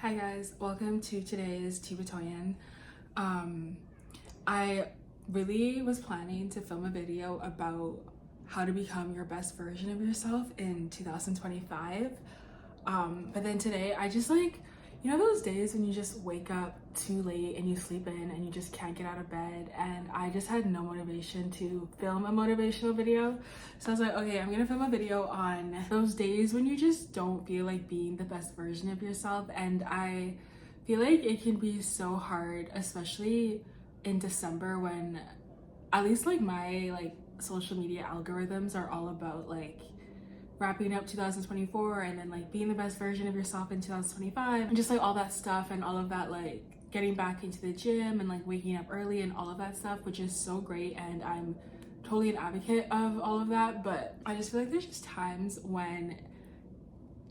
Hi guys, welcome to today's Tea with Toyin. I really was planning to film a video about how to become your best version of yourself in 2025. But then today I just those days when you just wake up too late and you sleep in and you just can't get out of bed, and I just had no motivation to film a motivational video. So I was like, okay, I'm gonna film a video on those days when you just don't feel like being the best version of yourself. And I feel like it can be so hard, especially in December, when at least my social media algorithms are all about wrapping up 2024 and then being the best version of yourself in 2025, and just all that stuff, and all of that getting back into the gym and waking up early and all of that stuff, which is so great, and I'm totally an advocate of all of that. But I just feel like there's just times when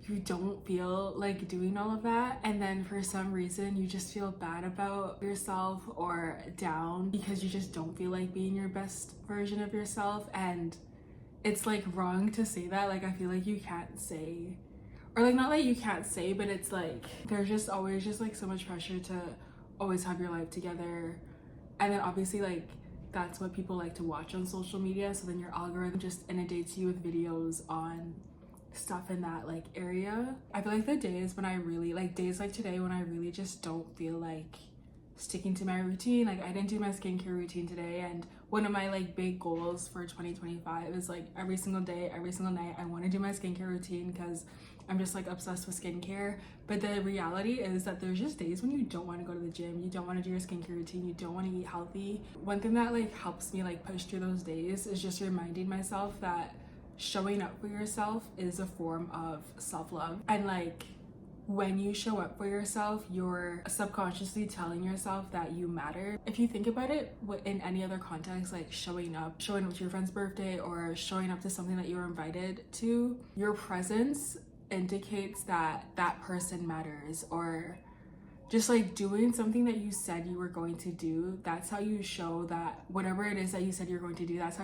you don't feel like doing all of that, and then for some reason you just feel bad about yourself or down because you just don't feel like being your best version of yourself. And it's wrong to say that. I feel like you can't say, or not that you can't say, but it's there's just always just so much pressure to always have your life together. And then obviously that's what people like to watch on social media, so then your algorithm just inundates you with videos on stuff in that area. I feel like the days when I really days like today when I really just don't feel like sticking to my routine, I didn't do my skincare routine today, and one of my big goals for 2025 is every single day, every single night I want to do my skincare routine, because I'm just obsessed with skincare. But the reality is that there's just days when you don't want to go to the gym, you don't want to do your skincare routine, you don't want to eat healthy. One thing that helps me push through those days is just reminding myself that showing up for yourself is a form of self-love. And when you show up for yourself, you're subconsciously telling yourself that you matter. If you think about it in any other context, showing up to your friend's birthday or showing up to something that you were invited to, your presence indicates that that person matters. Or just doing something that you said you were going to do, that's how you show that whatever it is that you said you're going to do, that's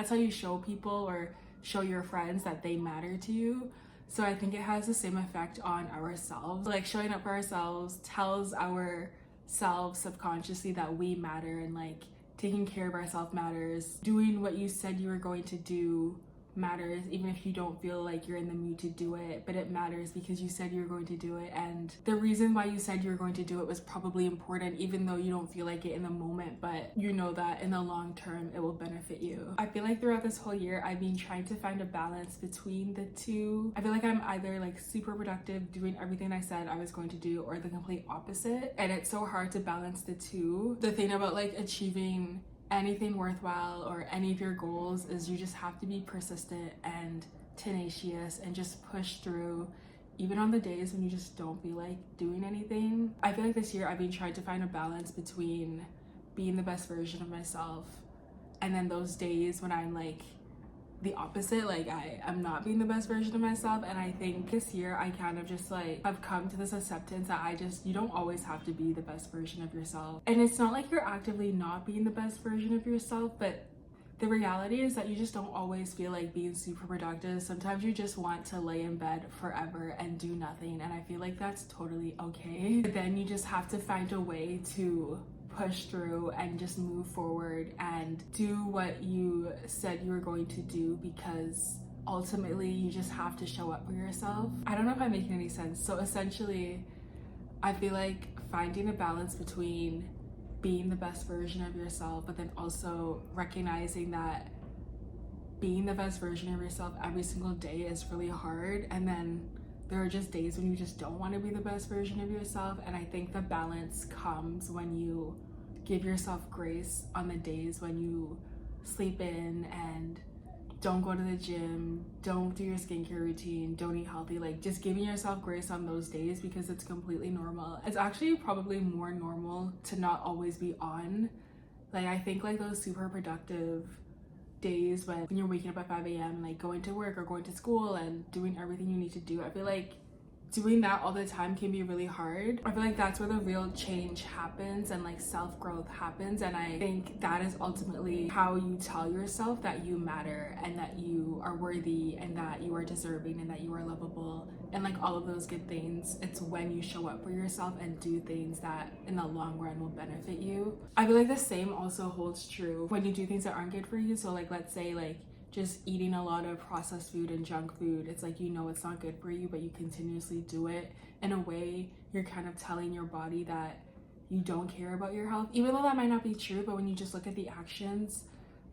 how you show people or show your friends that they matter to you. So I think it has the same effect on ourselves. Showing up for ourselves tells ourselves subconsciously that we matter, and taking care of ourselves matters. Doing what you said you were going to do matters, even if you don't feel like you're in the mood to do it, but it matters because you said you were going to do it, and the reason why you said you were going to do it was probably important, even though you don't feel like it in the moment, but you know that in the long term it will benefit you. I feel like throughout this whole year I've been trying to find a balance between the two. I feel like I'm either super productive doing everything I said I was going to do, or the complete opposite, and it's so hard to balance the two. The thing about achieving anything worthwhile or any of your goals is you just have to be persistent and tenacious and just push through, even on the days when you just don't feel like doing anything. I feel like this year I've been trying to find a balance between being the best version of myself and then those days when I'm the opposite, I'm not being the best version of myself. And I think this year I kind of just have come to this acceptance that you don't always have to be the best version of yourself. And it's not you're actively not being the best version of yourself, but the reality is that you just don't always feel like being super productive. Sometimes you just want to lay in bed forever and do nothing, and I feel like that's totally okay. But then you just have to find a way to push through and just move forward and do what you said you were going to do, because ultimately you just have to show up for yourself. I don't know if I'm making any sense. So essentially I feel like finding a balance between being the best version of yourself, but then also recognizing that being the best version of yourself every single day is really hard, and then there are just days when you just don't want to be the best version of yourself. And I think the balance comes when you give yourself grace on the days when you sleep in and don't go to the gym, don't do your skincare routine, don't eat healthy. Just giving yourself grace on those days, because it's completely normal. It's actually probably more normal to not always be on. I think those super productive days when you're waking up at 5 a.m. going to work or going to school and doing everything you need to do, I feel like doing that all the time can be really hard. I feel like that's where the real change happens and like self-growth happens, and I think that is ultimately how you tell yourself that you matter and that you are worthy and that you are deserving and that you are lovable and like all of those good things. It's when you show up for yourself and do things that in the long run will benefit you. I feel like the same also holds true when you do things that aren't good for you. So like, let's say like just eating a lot of processed food and junk food. It's like, you know, it's not good for you, but you continuously do it. In a way, you're kind of telling your body that you don't care about your health, even though that might not be true. But when you just look at the actions,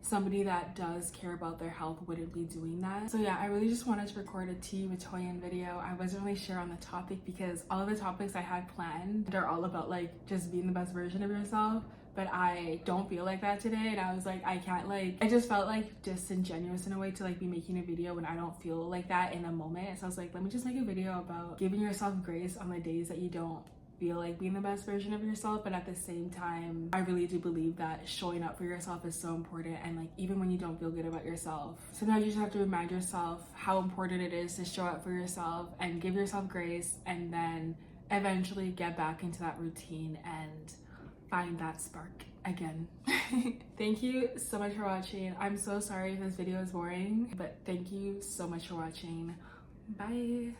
somebody that does care about their health wouldn't be doing that. So yeah, I really just wanted to record a tea with Toyin video. I wasn't really sure on the topic because all of the topics I had planned are all about like just being the best version of yourself. But I don't feel like that today, and I was like, I can't, like, I just felt like disingenuous in a way to like be making a video when I don't feel like that in the moment. So I was like, let me just make a video about giving yourself grace on the days that you don't feel like being the best version of yourself. But at the same time, I really do believe that showing up for yourself is so important, and like even when you don't feel good about yourself, sometimes you just have to remind yourself how important it is to show up for yourself and give yourself grace, and then eventually get back into that routine and find that spark again. Thank you so much for watching. I'm so sorry if this video is boring, but thank you so much for watching. Bye.